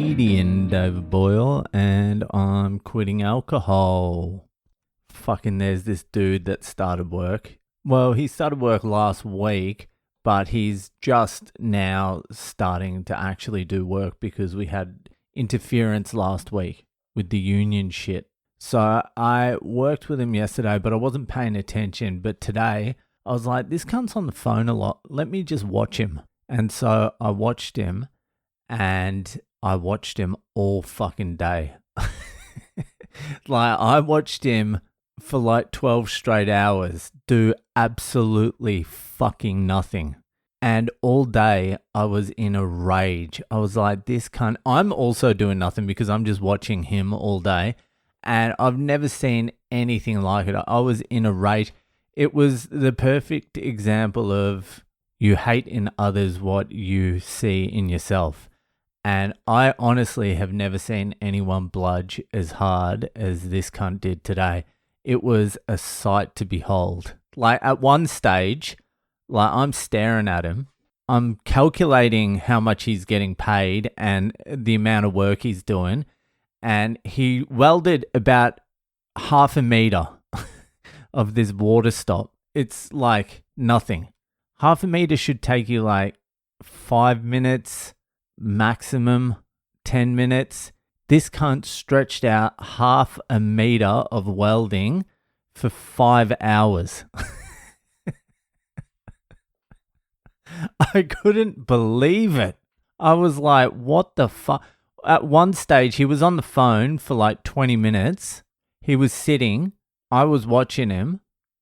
comedian David Boyle, and I'm quitting alcohol. Fucking there's this dude that started work. Well, he started work last week, but he's just now starting to actually do work because we had interference last week with the union shit. So I worked with him yesterday, but I wasn't paying attention. But today I was like, this cunt's on the phone a lot. Let me just watch him. And so I watched him, and I watched him all fucking day. Like, I watched him for like 12 straight hours do absolutely fucking nothing. And all day I was in a rage. I was like, this cunt. I'm also doing nothing because I'm just watching him all day. And I've never seen anything like it. I was in a rage. It was the perfect example of you hate in others what you see in yourself. And I honestly have never seen anyone bludge as hard as this cunt did today. It was a sight to behold. Like, at one stage, like, I'm staring at him. I'm calculating how much he's getting paid and the amount of work he's doing. And he welded about half a meter of this water stop. It's like nothing. Half a meter should take you like 5 minutes, maximum 10 minutes. This cunt stretched out half a meter of welding for 5 hours. I couldn't believe it. I was like, what the fuck? At one stage, he was on the phone for like 20 minutes. He was sitting. I was watching him.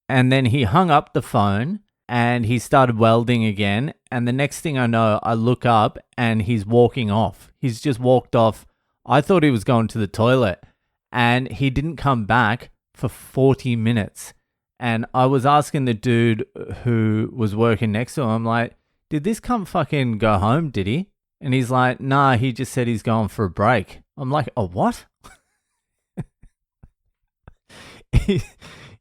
And then he hung up the phone and he started welding again. And the next thing I know, I look up and he's walking off. He's just walked off. I thought he was going to the toilet, and he didn't come back for 40 minutes. And I was asking the dude who was working next to him, I'm like, did this cunt fucking go home, did he? And he's like, nah, he just said he's going for a break. I'm like, oh, what?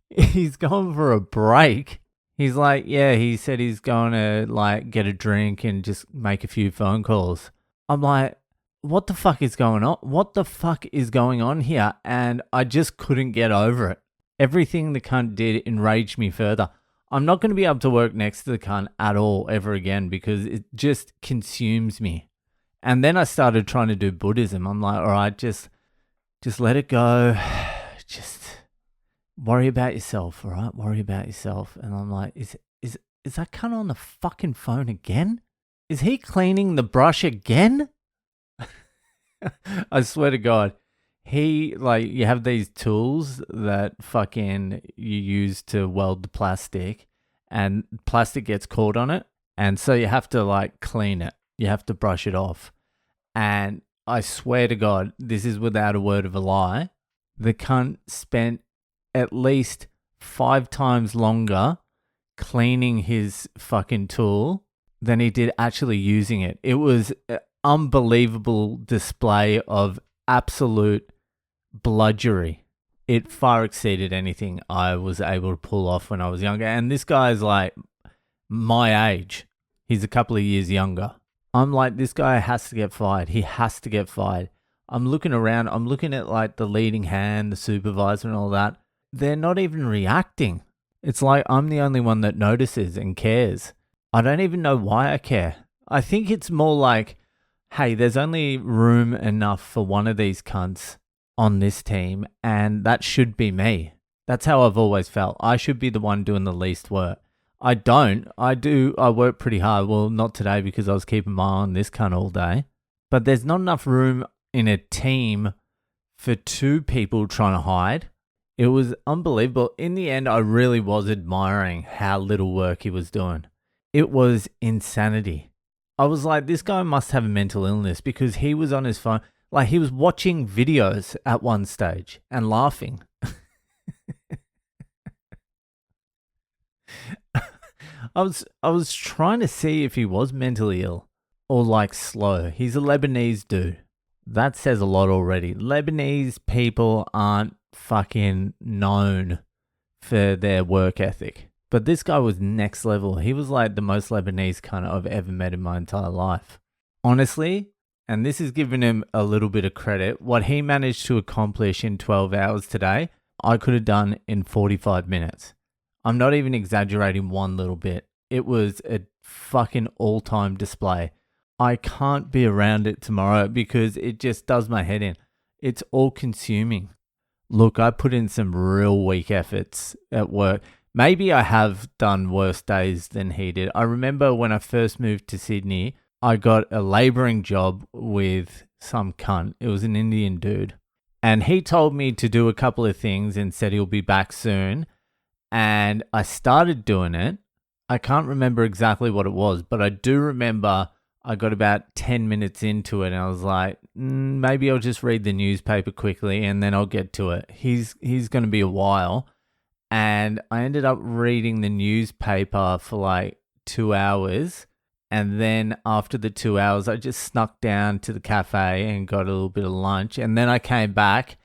He's going for a break? He's like, yeah, he said he's going to like get a drink and just make a few phone calls. I'm like, what the fuck is going on? What the fuck is going on here? And I just couldn't get over it. Everything the cunt did enraged me further. I'm not going to be able to work next to the cunt at all ever again because it just consumes me. And then I started trying to do Buddhism. I'm like, all right, just let it go. Just worry about yourself, all right? Worry about yourself. And I'm like, is that cunt on the fucking phone again? Is he cleaning the brush again? I swear to God, you have these tools that fucking you use to weld the plastic, and plastic gets caught on it. And so you have to like clean it. You have to brush it off. And I swear to God, this is without a word of a lie. The cunt spent at least 5 times longer cleaning his fucking tool than he did actually using it. It was an unbelievable display of absolute bludgery. It far exceeded anything I was able to pull off when I was younger. And this guy's like my age. He's a couple of years younger. I'm like, this guy has to get fired. He has to get fired. I'm looking around. I'm looking at like the leading hand, the supervisor and all that. They're not even reacting. It's like I'm the only one that notices and cares. I don't even know why I care. I think it's more like, hey, there's only room enough for one of these cunts on this team, and that should be me. That's how I've always felt. I should be the one doing the least work. I don't. I do. I work pretty hard. Well, not today because I was keeping my eye on this cunt all day. But there's not enough room in a team for 2 people trying to hide. It was unbelievable. In the end, I really was admiring how little work he was doing. It was insanity. I was like, this guy must have a mental illness because he was on his phone. Like, he was watching videos at one stage and laughing. I was trying to see if he was mentally ill or like slow. He's a Lebanese dude. That says a lot already. Lebanese people aren't fucking known for their work ethic. But this guy was next level. He was like the most Lebanese cunt I've ever met in my entire life. Honestly, and this is giving him a little bit of credit. What he managed to accomplish in 12 hours today, I could have done in 45 minutes. I'm not even exaggerating one little bit. It was a fucking all-time display. I can't be around it tomorrow because it just does my head in. It's all consuming. Look, I put in some real weak efforts at work. Maybe I have done worse days than he did. I remember when I first moved to Sydney, I got a labouring job with some cunt. It was an Indian dude. And he told me to do a couple of things and said he'll be back soon. And I started doing it. I can't remember exactly what it was, but I do remember I got about 10 minutes into it and I was like, maybe I'll just read the newspaper quickly and then I'll get to it. He's going to be a while. And I ended up reading the newspaper for like 2 hours. And then after the 2 hours, I just snuck down to the cafe and got a little bit of lunch. And then I came back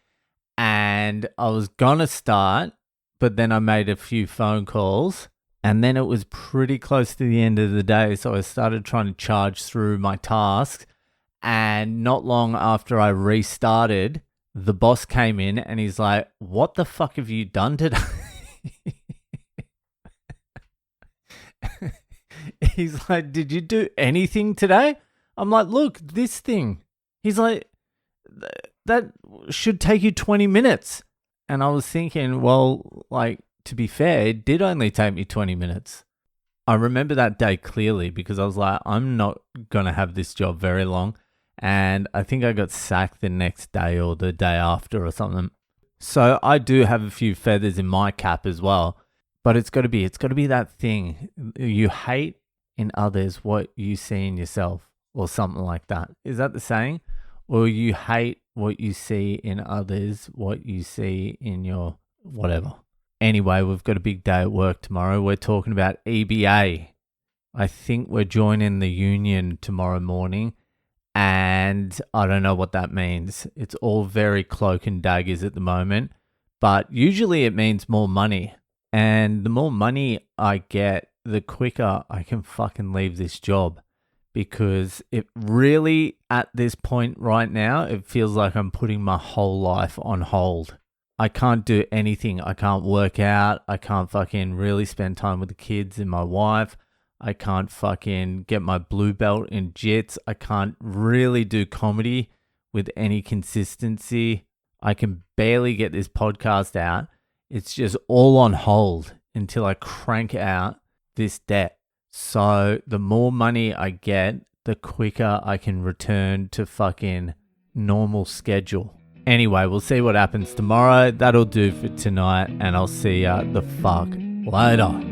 and I was going to start, but then I made a few phone calls. And then it was pretty close to the end of the day. So I started trying to charge through my tasks. And not long after I restarted, the boss came in and he's like, "What the fuck have you done today?" He's like, "Did you do anything today?" I'm like, "Look, this thing." He's like, "That should take you 20 minutes. And I was thinking, well, like, to be fair, it did only take me 20 minutes. I remember that day clearly because I was like, I'm not going to have this job very long. And I think I got sacked the next day or the day after or something. So I do have a few feathers in my cap as well. But it's got to be that thing. You hate in others what you see in yourself or something like that. Is that the saying? Or you hate what you see in others, what you see in your whatever. Anyway, we've got a big day at work tomorrow. We're talking about EBA. I think we're joining the union tomorrow morning. And I don't know what that means. It's all very cloak and daggers at the moment. But usually it means more money. And the more money I get, the quicker I can fucking leave this job. Because it really, at this point right now, it feels like I'm putting my whole life on hold. I can't do anything. I can't work out. I can't fucking really spend time with the kids and my wife. I can't fucking get my blue belt in jits. I can't really do comedy with any consistency. I can barely get this podcast out. It's just all on hold until I crank out this debt. So the more money I get, the quicker I can return to fucking normal schedule. Anyway, we'll see what happens tomorrow. That'll do for tonight, and I'll see ya the fuck later.